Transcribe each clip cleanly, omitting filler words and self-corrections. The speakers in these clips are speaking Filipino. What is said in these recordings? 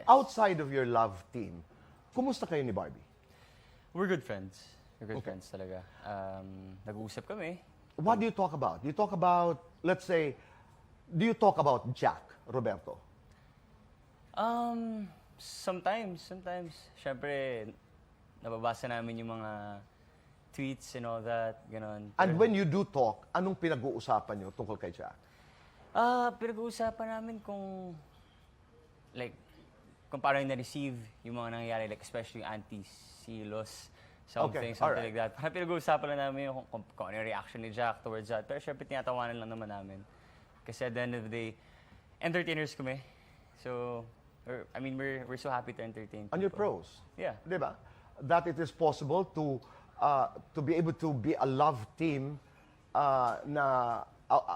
Outside of your love team, kumusta kayo ni Barbie? We're good friends. We're good friends talaga. Nag-uusap kami. What do you talk about? Do you talk about, let's say, do you talk about Jack, Roberto? Sometimes. Siyempre, nababasa namin yung mga tweets and all that, ganon. And when you do talk, anong pinag-uusapan nyo tungkol kay Jack? Pinag-uusapan namin kung paano yung na-receive yung mga nangyayari, like especially anti-silos, something alright. like that. Parang pinag-uusapan lang namin kung ano yung reaction ni Jack towards that. Pero syempre, tinatawanan lang naman namin. Kasi at the end of the day, entertainers kami. So, we're so happy to entertain people. And your pros. Yeah. Diba? That it is possible to be able to be a love team na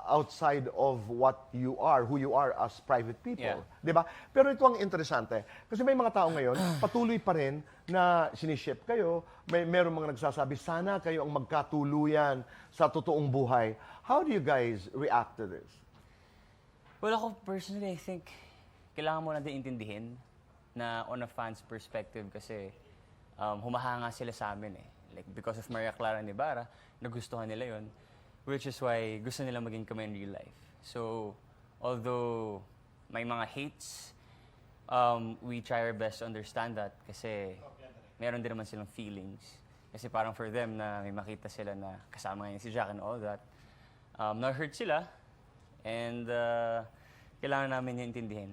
outside of what you are, who you are as private people. Yeah. Diba? Pero ito ang interesante. Kasi may mga tao ngayon, patuloy pa rin na siniship kayo. Meron mga nagsasabi, sana kayo ang magkatuluyan sa totoong buhay. How do you guys react to this? Well, ako personally, I think kailangan mo natin intindihin na on a fan's perspective kasi humahanga sila sa amin eh. Like, because of Maria Clara Nibarra, nagustuhan nila yon, which is why gusto nila maging kami in real life. So, although may mga hates, we try our best to understand that kasi meron din naman silang feelings. Kasi parang for them na may makita sila na kasama ngayon si Jack and all that, na-hurt sila and kailangan namin yung intindihin.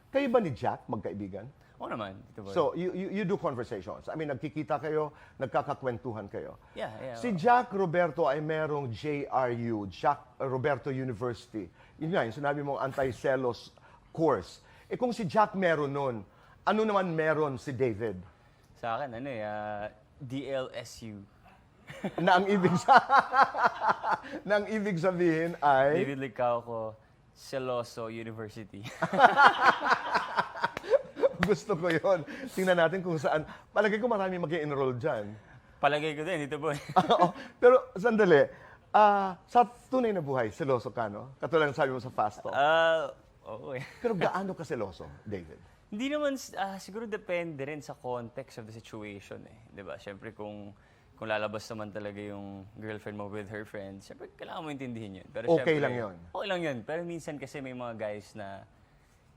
Kayo ba ni Jack magkaibigan? Oo naman, Tito Boy. So, you do conversations. I mean, nagkikita kayo, nagkakakwentuhan kayo. Yeah. Si Jack Roberto ay merong JRU, Jack Roberto University. Yun nga, yung sinabi mong anti-selos course. Eh kung si Jack meron nun, ano naman meron si David? Sa akin, DLSU. Na ang ibig sabihin ay... David Licao ko, Celoso University. Gusto ko yon. Tingnan natin kung saan. Palagay ko marami mag-enroll dyan. Palagay ko din, Tito Boy. Pero sandali, sa tunay na buhay, seloso ka, no? Katulad ng sabi mo sa Fast Talk. Oo eh. Pero gaano ka seloso, David? Hindi naman, siguro depende rin sa context of the situation eh. Diba? Siyempre kung lalabas naman talaga yung girlfriend mo with her friends, siyempre kailangan mo intindihin yun. Pero Okay syempre, lang yun. Okay lang yun. Pero minsan kasi may mga guys na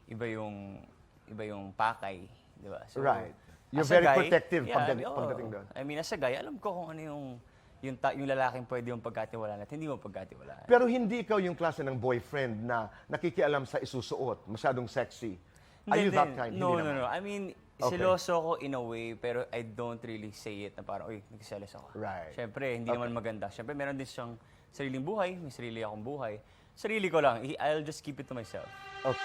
iba yung pakay, di ba? So, Right. You're as a very guy, protective yeah, pagdating doon. I mean, as a guy, alam ko kung ano yung lalaking pwede yung pagkatiwalaan at hindi mo pagkatiwalaan. Pero hindi ikaw yung klase ng boyfriend na nakikialam sa isusuot, masyadong sexy. Are you that kind? No. Hindi naman. I mean, Okay. seloso ko in a way, pero I don't really say it na parang, uy, nagsiselos ako. Right. Siyempre, hindi naman maganda. Siyempre, meron din siyang sariling buhay, may sarili akong buhay. Sarili ko lang. I'll just keep it to myself. Okay.